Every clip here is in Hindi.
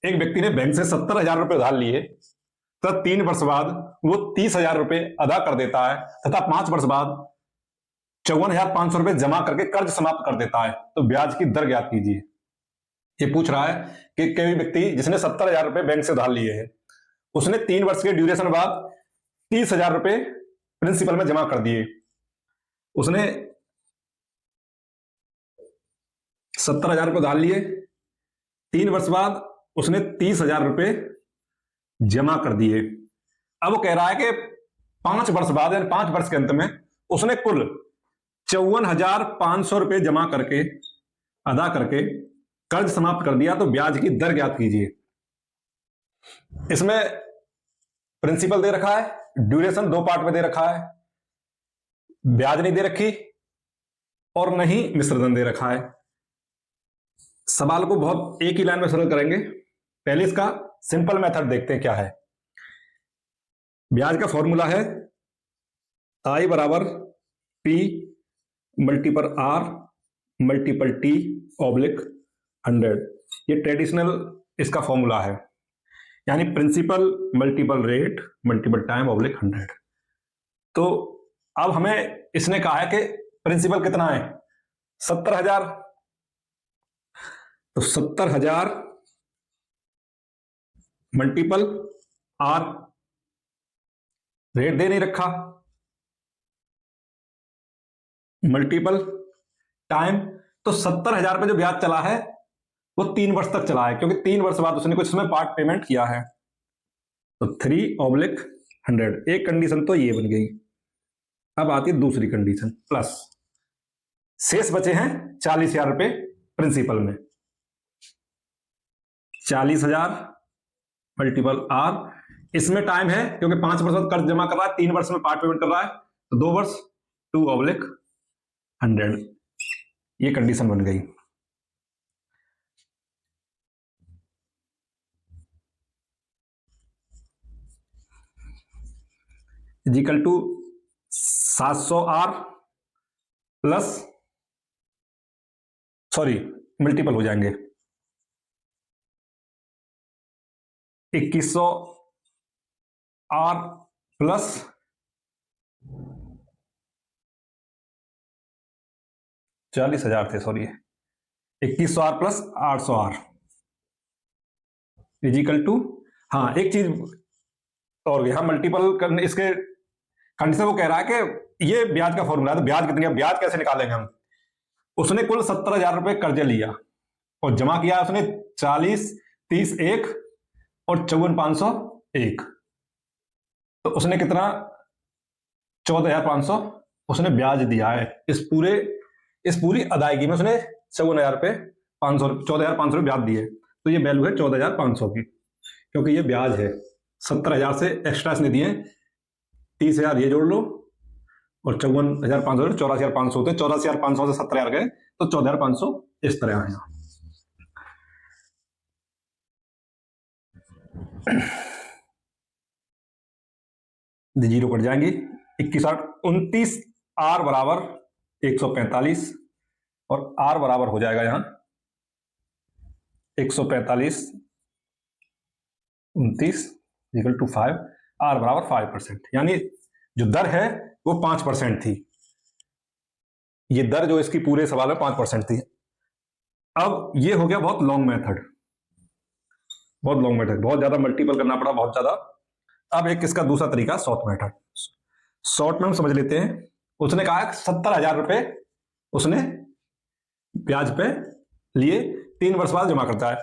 एक व्यक्ति ने बैंक से 70,000 रुपए उधार लिए तथा 3 वर्ष बाद वो 30,000 रुपए अदा कर देता है तथा 5 वर्ष बाद 54,500 रुपए जमा करके कर्ज समाप्त कर देता है, तो ब्याज की दर ज्ञात कीजिए। ये पूछ रहा है कि कोई व्यक्ति जिसने 70,000 रुपए बैंक से उधार लिए हैं, उसने 3 वर्ष के ड्यूरेशन बाद 30,000 रुपए प्रिंसिपल में जमा कर दिए। उसने 70,000 रुपए उधार लिए, 3 वर्ष बाद उसने 30,000 रुपए जमा कर दिए। अब वो कह रहा है कि 5 वर्ष बाद यानी 5 वर्ष के अंत में उसने कुल 54,500 रुपए जमा करके अदा करके कर्ज समाप्त कर दिया, तो ब्याज की दर ज्ञात कीजिए। इसमें प्रिंसिपल दे रखा है, ड्यूरेशन 2 पार्ट में दे रखा है, ब्याज नहीं दे रखी और नहीं मिश्रधन दे रखा है। सवाल को बहुत एक ही लाइन में सरल करेंगे। पहले इसका सिंपल मेथड देखते हैं क्या है। ब्याज का फॉर्मूला है I बराबर P multiple R multiple T oblique 100। ये ट्रेडिशनल इसका फॉर्मूला है, यानी principal multiple rate multiple time oblique 100। तो अब हमें इसने कहा है कि प्रिंसिपल कितना है 70,000, तो 70,000 मल्टीपल R, रेट दे नहीं रखा, मल्टीपल टाइम। तो 70,000 पे जो ब्याज चला है वो 3 वर्ष तक चला है, क्योंकि 3 वर्ष बाद उसने कुछ समय पार्ट पेमेंट किया है। तो 3/100। एक कंडीशन तो ये बन गई। अब आती है दूसरी कंडीशन, प्लस शेष बचे हैं 40,000 रुपए प्रिंसिपल में। 40,000 मल्टीपल R, इसमें टाइम है क्योंकि 5 वर्ष बाद कर्ज जमा कर रहा है, 3 वर्ष में पार्ट पेमेंट कर रहा है, तो 2 वर्ष 2/100। ये कंडीशन बन गई। Equal to 700R plus, sorry multiple हो जाएंगे, 2100R प्लस 40,000 थे, sorry 2100R plus 800R is equal to, हाँ एक चीज और यहाँ मल्टीपल करने इसके कंडीशन वो कह रहा है कि ये ब्याज का फॉर्मूला है, तो ब्याज कितनी है, ब्याज कैसे निकालेंगे हम। उसने कुल 70,000 रुपए कर्जे लिया और जमा किया उसने 40, 30 1 और 54,501, तो उसने कितना 14,500 उसने ब्याज दिया है। इस पूरी अदायगी में उसने 54,000 रुपए 14,500 रुपए ब्याज दिए, तो ये वैल्यू है 14,500 की, क्योंकि ये ब्याज है। 70,000 से एक्स्ट्रा इसने दिए, 30,000 ये जोड़ लो और 54,500 84,500 होते, 84,500 से 70,000 गए तो 14,500 इस तरह आए। जीरो कट जाएंगे, 21 8 29 R बराबर 145 और R बराबर हो जाएगा यहां 145 29 इक्वल टू 5, R बराबर 5%, यानी जो दर है वो 5% थी। ये दर जो इसकी पूरे सवाल में 5% थी। अब ये हो गया बहुत लॉन्ग मेथड, बहुत ज्यादा मल्टीपल करना पड़ा, बहुत ज्यादा। अब एक इसका दूसरा तरीका शॉर्ट मेथड, शॉर्ट में हम समझ लेते हैं। उसने कहा 70,000 रुपए उसने ब्याज पे लिए, 3 वर्ष बाद जमा करता है,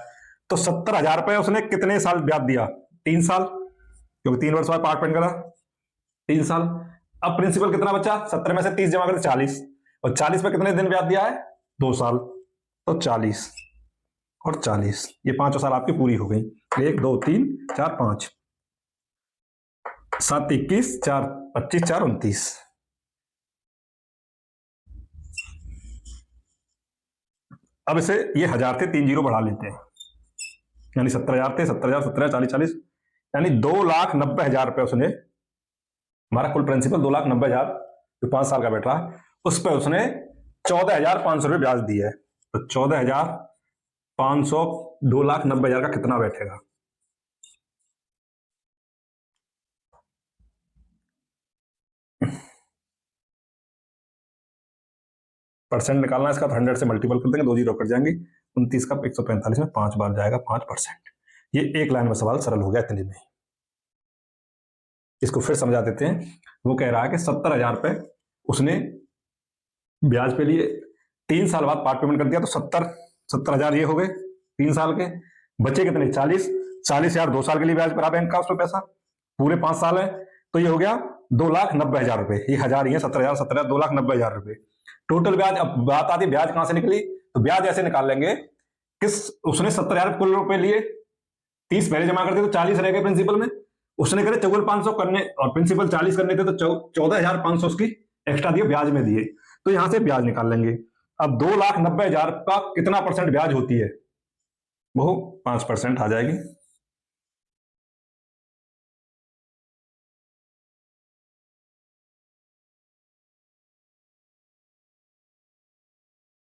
तो 70,000 रुपए उसने कितने साल ब्याज दिया, 3 साल, क्योंकि 3 वर्ष बाद पार्ट पेमेंट करा, 3 साल। अब प्रिंसिपल कितना बचा, 70 में से 30 जमा करते 40, और 40 पे कितने दिन ब्याज दिया है, 2 साल, तो 40 और 40, ये 5 साल आपकी पूरी हो गई। 1 2 3 4 5 7 21 4 25 4 29। अब इसे ये 1000 थे, 3 जीरो बढ़ा लेते हैं, यानी 70,000 थे, 70,000 70,000 40 40, यानी 2,90,000 रुपए उसने, हमारा कुल प्रिंसिपल 2,90,000 जो 5 साल का बैठ रहा है, उस पर उसने 14,500 रुपए ब्याज दिए है। तो 14,000 500 2,90,000 का कितना बैठेगा? परसेंट निकालना है इसका तो 100 से मल्टीपल कर देंगे, 2 जीरो कट जाएंगे, 29 का 145 में 5 बार जाएगा 5%। ये एक लाइन में सवाल सरल हो गया इतने में। इसको फिर समझा देते हैं। वो कह रहा है कि 70,000 रुपए उसने ब्याज पे लिए, 3 साल बाद पार्ट पेमेंट कर दिया, तो 70,000 ये हो गए 3 साल के, बचे कितने? 40,000 2 साल के लिए ब्याज पर बैंक का उसमें पैसा, पूरे 5 साल है, तो ये हो गया 2,90,000 रुपए। ये हजार ही है, 70,000 2,90,000 रुपए टोटल ब्याज। अब बात आती ब्याज कहां से निकली, तो ब्याज ऐसे निकाल लेंगे किस उसने 70,000 कुल रुपए लिए, 30 पहले जमा करते तो 40 रह गए प्रिंसिपल में, उसने करे 54,500 करने और प्रिंसिपल 40 करने थे तो 14,500 उसकी एक्स्ट्रा दिए, ब्याज में दिए, तो यहां से ब्याज निकाल लेंगे। अब 2,90,000 का कितना परसेंट ब्याज होती है? वो 5% आ जाएगी।